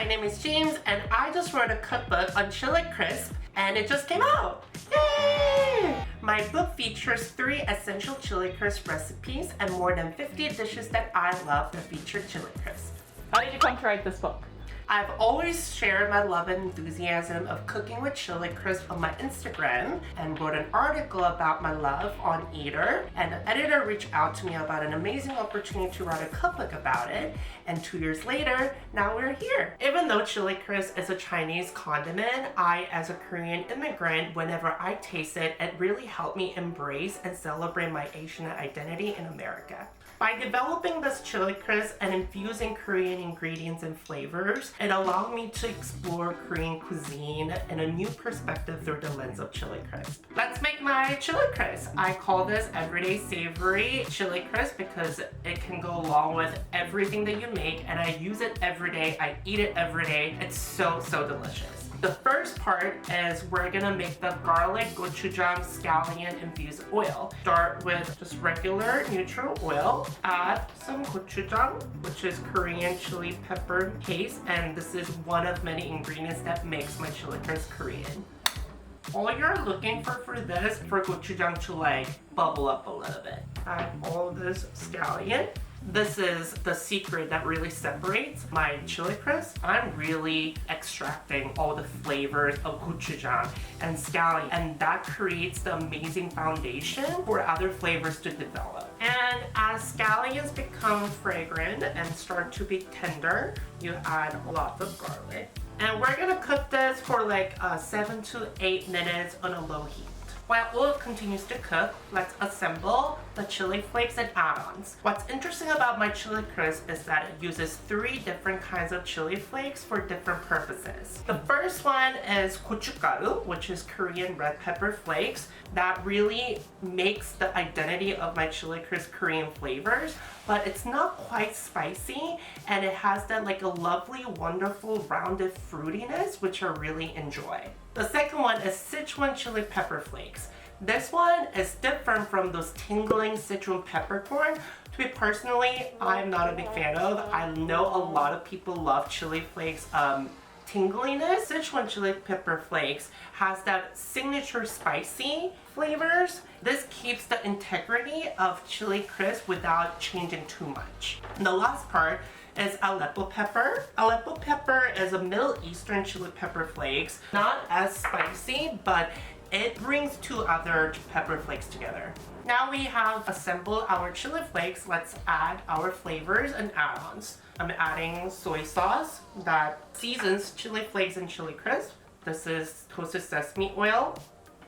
name is James and I just wrote a cookbook on chili crisp and it just came out. Yay! My book features 3 essential chili crisp recipes and more than 50 dishes that I love that feature chili crisp. How did you come to write this book? I've always shared my love and enthusiasm of cooking with chili crisp on my Instagram and wrote an article about my love on Eater, and an editor reached out to me about an amazing opportunity to write a cookbook about it, and 2 years later, now we're here. Even though chili crisp is a Chinese condiment, I, as a Korean immigrant, whenever I taste it, it really helped me embrace and celebrate my Asian identity in America. By developing this chili crisp and infusing Korean ingredients and flavors, it allowed me to explore Korean cuisine in a new perspective through the lens of chili crisp. Let's make my chili crisp. I call this Everyday Savory Chili Crisp because it can go along with everything that you make, and I use it every day. I eat it every day. It's so delicious. The first part is we're gonna make the garlic gochujang scallion infused oil. Start with just regular neutral oil. Add some gochujang, which is Korean chili pepper paste, and this is one of many ingredients that makes my chili crisp Korean. All you're looking for this, for gochujang to like bubble up a little bit. Add all this scallion. This is the secret that really separates my chili crisp. I'm really extracting all the flavors of gochujang and scallion, and that creates the amazing foundation for other flavors to develop. And as scallions become fragrant and start to be tender, you add lots of garlic. And we're gonna cook this for like 7 to 8 minutes on a low heat. While oil continues to cook, let's assemble the chili flakes and add-ons. What's interesting about my chili crisp is that it uses 3 different kinds of chili flakes for different purposes. The first one is gochugaru, which is Korean red pepper flakes. That really makes the identity of my chili crisp Korean flavors, but it's not quite spicy, and it has that like a lovely, wonderful, rounded fruitiness, which I really enjoy. The second one is Sichuan chili pepper flakes. This one is different from those tingling Sichuan peppercorn. To me personally, I'm not a big fan of. I know a lot of people love chili flakes tingliness. Sichuan chili pepper flakes has that signature spicy flavors. This keeps the integrity of chili crisp without changing too much. And the last part is Aleppo pepper. Aleppo pepper is a Middle Eastern chili pepper flakes. Not as spicy, but it brings 2 other pepper flakes together. Now we have assembled our chili flakes. Let's add our flavors and add-ons. I'm adding soy sauce that seasons chili flakes and chili crisp. This is toasted sesame oil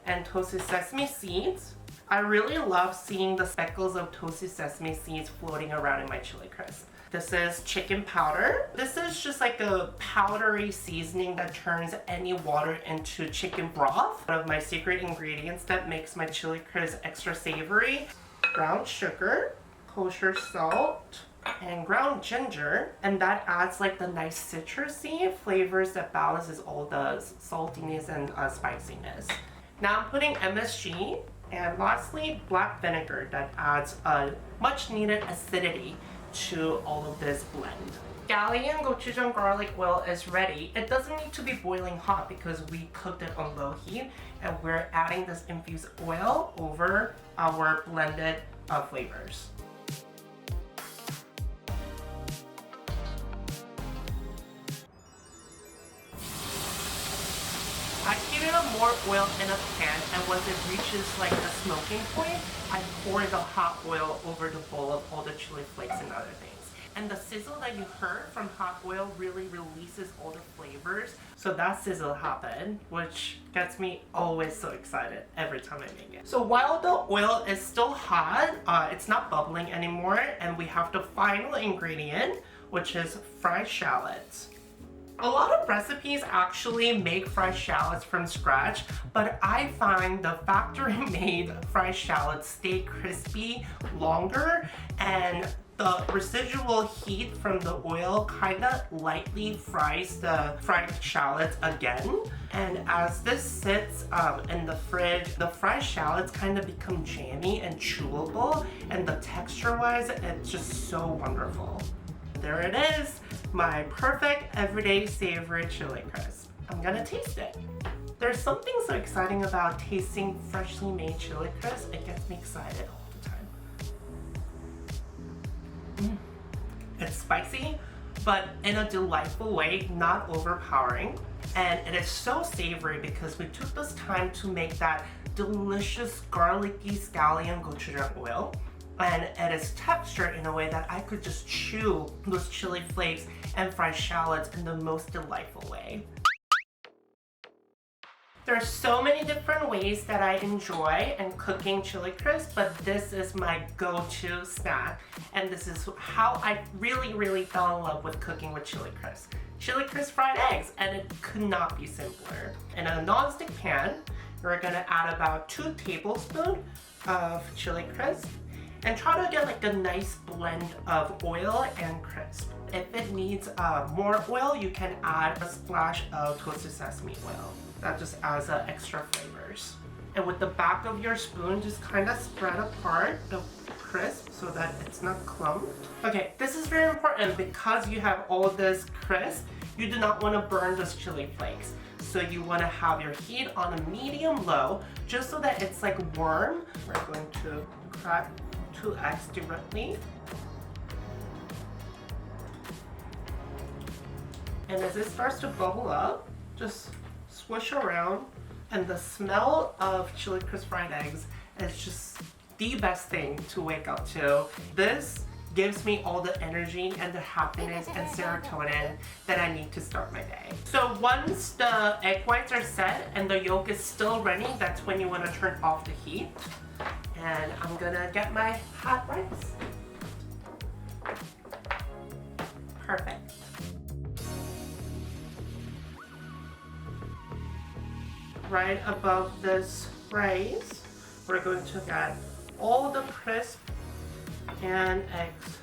and toasted sesame seeds. I really love seeing the speckles of toasted sesame seeds floating around in my chili crisp. This is chicken powder. This is just like a powdery seasoning that turns any water into chicken broth. One of my secret ingredients that makes my chili crisp extra savory. Ground sugar, kosher salt, and ground ginger, and that adds like the nice citrusy flavors that balances all the saltiness and spiciness. Now I'm putting MSG, and lastly black vinegar that adds a much needed acidity to all of this blend. Scallion gochujang garlic oil is ready. It doesn't need to be boiling hot because we cooked it on low heat, and we're adding this infused oil over our blended flavors. I heated up more oil in a pan, and once it reaches like the smoking point, I pour the hot oil over the bowl of all the chili flakes and other things. And the sizzle that you heard from hot oil really releases all the flavors. So that sizzle happened, which gets me always so excited every time I make it. So while the oil is still hot, it's not bubbling anymore, and we have the final ingredient, which is fried shallots. A lot of recipes actually make fried shallots from scratch, but I find the factory-made fried shallots stay crispy longer, and the residual heat from the oil kind of lightly fries the fried shallots again. And as this sits in the fridge, the fried shallots kind of become jammy and chewable, and the texture-wise, it's just so wonderful. There it is, my perfect everyday savory chili crisp. I'm gonna taste it. There's something so exciting about tasting freshly made chili crisp. It gets me excited all the time. It's spicy, but in a delightful way, not overpowering. And it is so savory because we took this time to make that delicious garlicky scallion gochujang oil. And it is textured in a way that I could just chew those chili flakes and fried shallots in the most delightful way. There are so many different ways that I enjoy in cooking chili crisp, but this is my go-to snack. And this is how I really fell in love with cooking with chili crisp. Chili crisp fried eggs, and it could not be simpler. In a non-stick pan, we're gonna add about 2 tablespoons of chili crisp and try to get like a nice blend of oil and crisp. If it needs more oil, you can add a splash of toasted sesame oil. That just adds extra flavors. And with the back of your spoon, just kind of spread apart the crisp so that it's not clumped. Okay, this is very important because you have all this crisp, you do not want to burn those chili flakes. So you want to have your heat on a medium low just so that it's like warm. We're going to crack 2 eggs directly. And as it starts to bubble up, just swish around, and the smell of chili crisp fried eggs is just the best thing to wake up to. This gives me all the energy and the happiness and serotonin that I need to start my day. So once the egg whites are set and the yolk is still running, that's when you want to turn off the heat. And I'm gonna get my hot rice. Perfect. Right above this rice, we're going to add all the crisp and eggs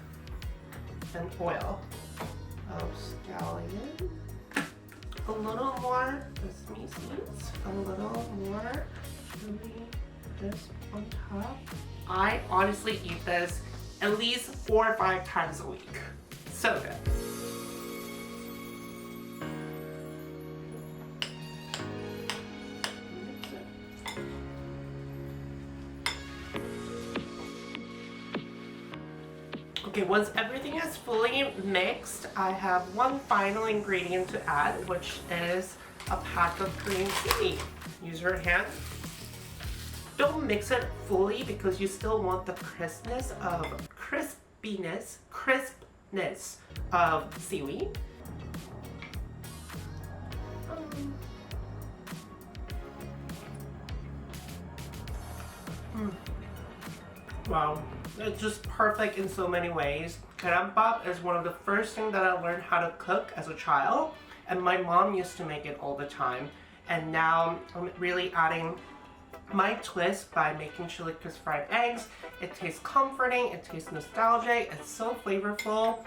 and oil of scallion. A little more sesame seeds, a little more chili crisp on top. I honestly eat this at least 4 or 5 times a week. So good. Okay, once everything is fully mixed, I have one final ingredient to add, which is a pack of green seaweed. Use your hand. Don't mix it fully because you still want the crispness of seaweed. Wow, it's just perfect in so many ways. Kimbap is one of the first things that I learned how to cook as a child, and my mom used to make it all the time. And now I'm really adding my twist by making chili crisp fried eggs. It tastes comforting, it tastes nostalgic, it's so flavorful.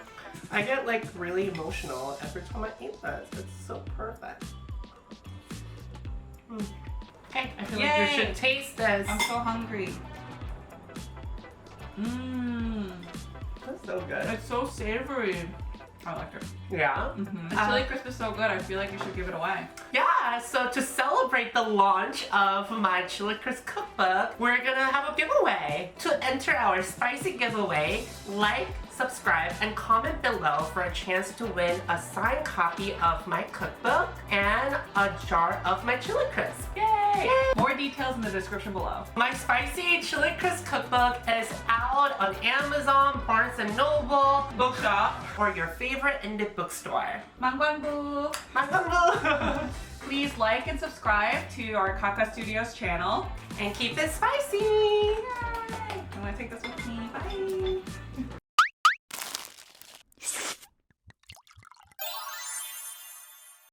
I get like really emotional every time I eat this. It's so perfect. Okay, I feel like you should taste this. I'm so hungry. That's so good. It's so savory. I like it. Yeah? The chili crisp is so good, I feel like you should give it away. Yeah, so to celebrate the launch of my chili crisp cookbook, we're gonna have a giveaway. To enter our spicy giveaway, like, subscribe, and comment below for a chance to win a signed copy of my cookbook and a jar of my chili crisp. Yay! More details in the description below. My spicy chili crisp cookbook is out on Amazon, Barnes & Noble, Bookshop, or your favorite indie bookstore. Mangwanbu. Please like and subscribe to our Kaka Studios channel. And keep it spicy! Yay! I'm gonna take this with me. Bye!